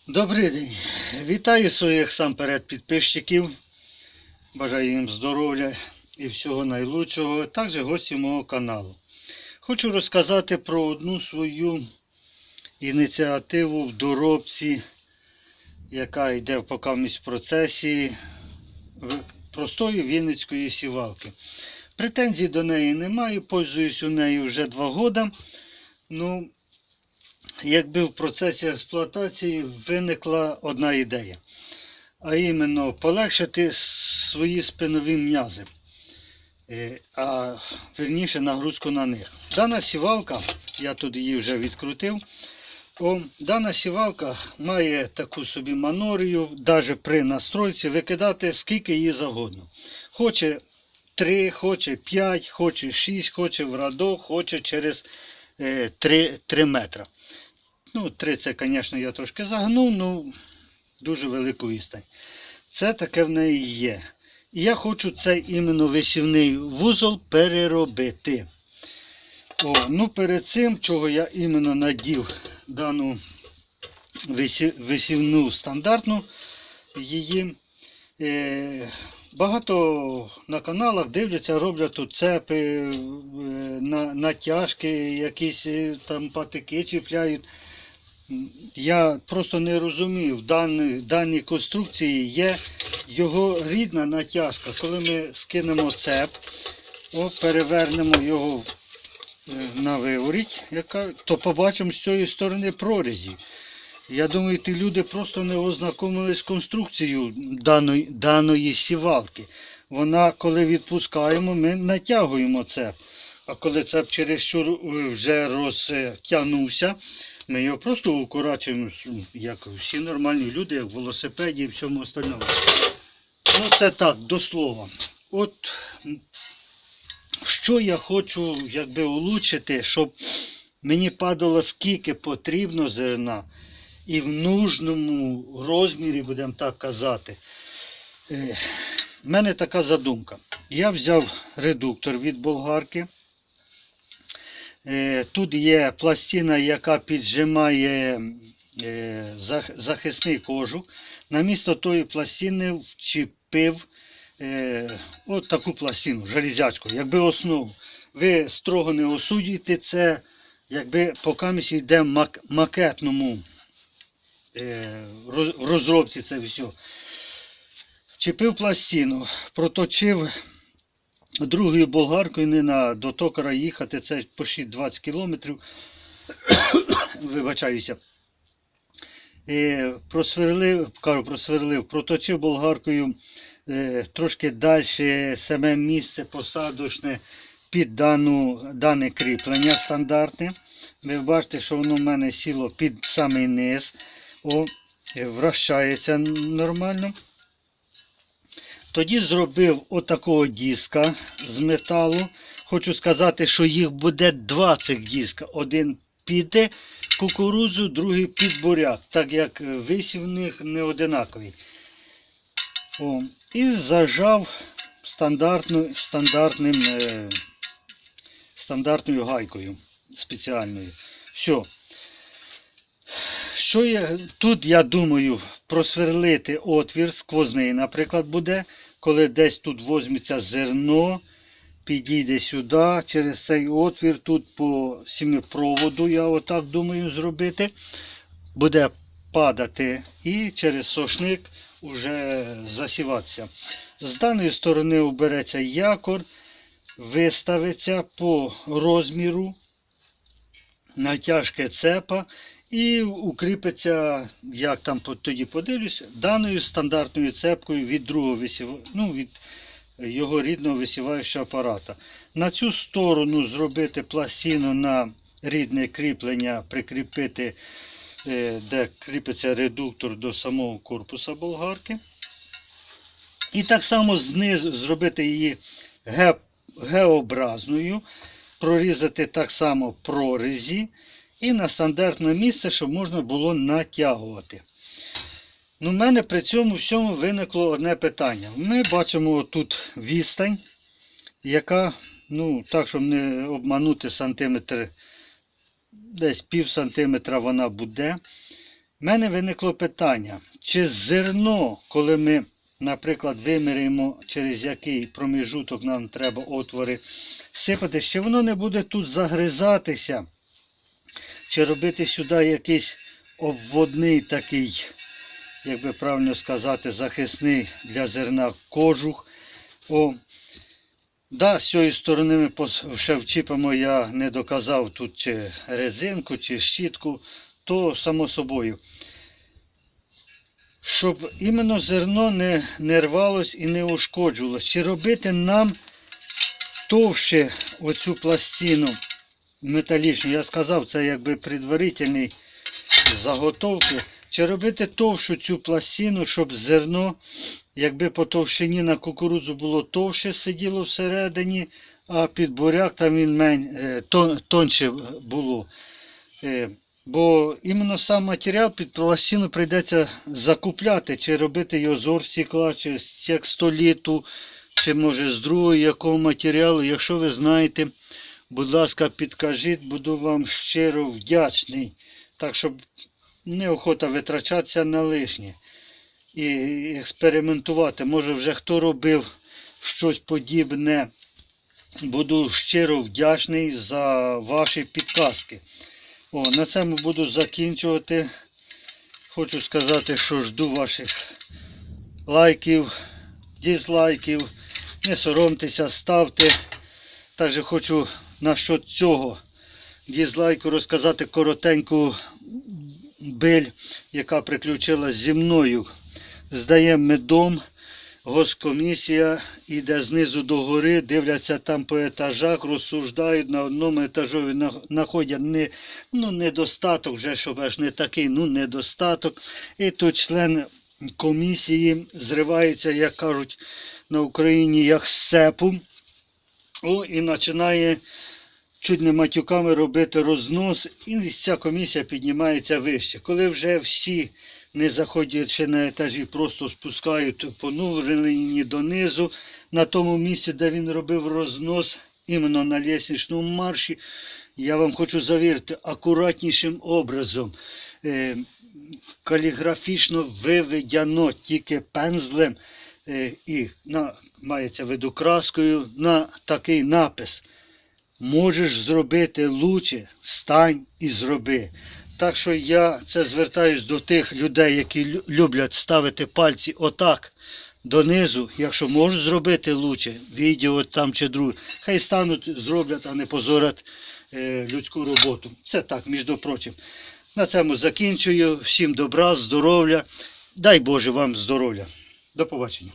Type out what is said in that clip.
Добрий день! Вітаю своїх самперед підписчиків. Бажаю їм здоров'я і всього найлучшого. Також гості мого каналу. Хочу розказати про одну свою ініціативу в доробці, яка йде в процесі простої вінницької сівалки. Претензій до неї немає, пользуюсь у нею вже 2 роки. Ну, якби в процесі експлуатації виникла одна ідея. А іменно полегшити свої спинові м'язи. А вірніше нагрузку на них. Дана сівалка, я тут її вже відкрутив. Дана сівалка має таку собі манорію, навіть при настройці викидати скільки її завгодно. Хоче 3, хоче 5, хоче 6, хоче в радок, хоче через 3 метри. Ну, 3 це, звісно, я трошки загнув, ну, дуже велику відстань. Це таке в неї є. І я хочу цей іменно висівний вузол переробити. Ну, перед цим, чого я іменно надів дану висівну стандартну, її багато на каналах дивляться, роблять тут цепи, натяжки, якісь там патики чіпляють. Я просто не розумію, в даній конструкції є його рідна натяжка. Коли ми скинемо цеп, перевернемо його на виворіть, то побачимо з цієї сторони прорізі. Я думаю, ті люди просто не ознайомились з конструкцією даної сівалки. Вона, коли відпускаємо, ми натягуємо цеп. А коли цеп чересчур вже розтягнувся, ми його просто укорачуємо, як всі нормальні люди, як в велосипеді і всьому остальному. Ну, це так, до слова. От, що я хочу, якби, улучшити, щоб мені падало скільки потрібно зерна, і в нужному розмірі, будемо так казати. В мене така задумка. Я взяв редуктор від болгарки. Тут є пластина, яка піджимає захисний кожух. Намісто тої пластини вчепив от таку пластину, железячку, якби основу. Ви строго не осудите, це якби поки йде в макетному розробці це все. Вчепив пластину, проточив другою болгаркою, не до токара їхати, це почти 20 кілометрів, вибачаюся. Просверлив, проточив болгаркою трошки далі саме місце посадочне під дане кріплення стандартне. Ви бачите, що воно в мене сіло під самий низ, вращається нормально. Тоді зробив отакого диска з металу. Хочу сказати, що їх буде 20 диска. Один під кукурудзу, другий під буряк. Так як висів в них не одинаковий. І зажав стандартною гайкою спеціальною. Все. Тут я думаю просверлити отвір сквозний, наприклад, буде, коли десь тут візьметься зерно, підійде сюди, через цей отвір, тут по сімипроводу, я отак думаю зробити, буде падати і через сошник вже засіватися. З даної сторони убереться якор, виставиться по розміру натяжки цепа, і укріпиться, як там тоді подивлюсь, даною стандартною цепкою від другого від його рідного висіваючого апарата. На цю сторону зробити пластину на рідне кріплення, прикріпити, де кріпиться редуктор до самого корпуса болгарки. І так само знизу зробити її Г-образною, прорізати так само прорізі. І на стандартне місце, щоб можна було натягувати. Ну, в мене при цьому всьому виникло одне питання. Ми бачимо тут відстань, яка, ну, так, щоб не обманути сантиметр, десь пів сантиметра вона буде. в мене виникло питання, чи зерно, коли ми, наприклад, виміряємо, через який проміжуток нам треба отвори сипати, чи воно не буде тут загризатися, чи робити сюди якийсь обводний такий, як би правильно сказати, захисний для зерна кожух. Да, з цієї сторони ми ще вчіпимо, я не доказав тут чи резинку, чи щітку, то само собою. Щоб іменно зерно не рвалось і не ушкоджувалось. Чи робити нам товще оцю пластину металічну, я сказав, це якби предварительні заготовки. Чи робити товщу цю пластину, щоб зерно, якби по товщині на кукурудзу було товще сиділо всередині, а під буряк там він тонше було. Бо іменно сам матеріал під пластину прийдеться закупляти, чи робити його з оргстекла, чи з текстоліту, чи може з другого якого матеріалу. Якщо ви знаєте, будь ласка, підкажіть, буду вам щиро вдячний. Так, щоб неохота витрачатися на лишнє. І експериментувати. Може вже хто робив щось подібне. Буду щиро вдячний за ваші підказки. На цьому буду закінчувати. Хочу сказати, що жду ваших лайків, дизлайків. Не соромтеся, ставте. Також хочу насчет цього дизлайку розказати коротеньку биль, яка приключилась зі мною. Здаємо ми дом, госкомісія іде знизу до гори, дивляться там по етажах, розсуждають, на одному етажові знаходять недостаток, вже щоб аж не такий, недостаток. І тут член комісії зривається, як кажуть на Україні, як з цепу. І починає чуть не матюками робити рознос, і ця комісія піднімається вище. Коли вже всі, не заходячи на етажі, просто спускають понурені донизу, на тому місці, де він робив рознос, іменно на лестничному марші, я вам хочу завірити, акуратнішим образом, каліграфічно виведено тільки пензлем, і мається в виду краскою, на такий напис: можеш зробити лучше, стань і зроби. Так що я це звертаюсь до тих людей, які люблять ставити пальці отак донизу. Якщо можуть зробити лучше, відео там чи друге, хай стануть, зроблять, а не позорять людську роботу. Це так, між прочим. На цьому закінчую. Всім добра, здоров'я. Дай Боже вам здоров'я. До побачення.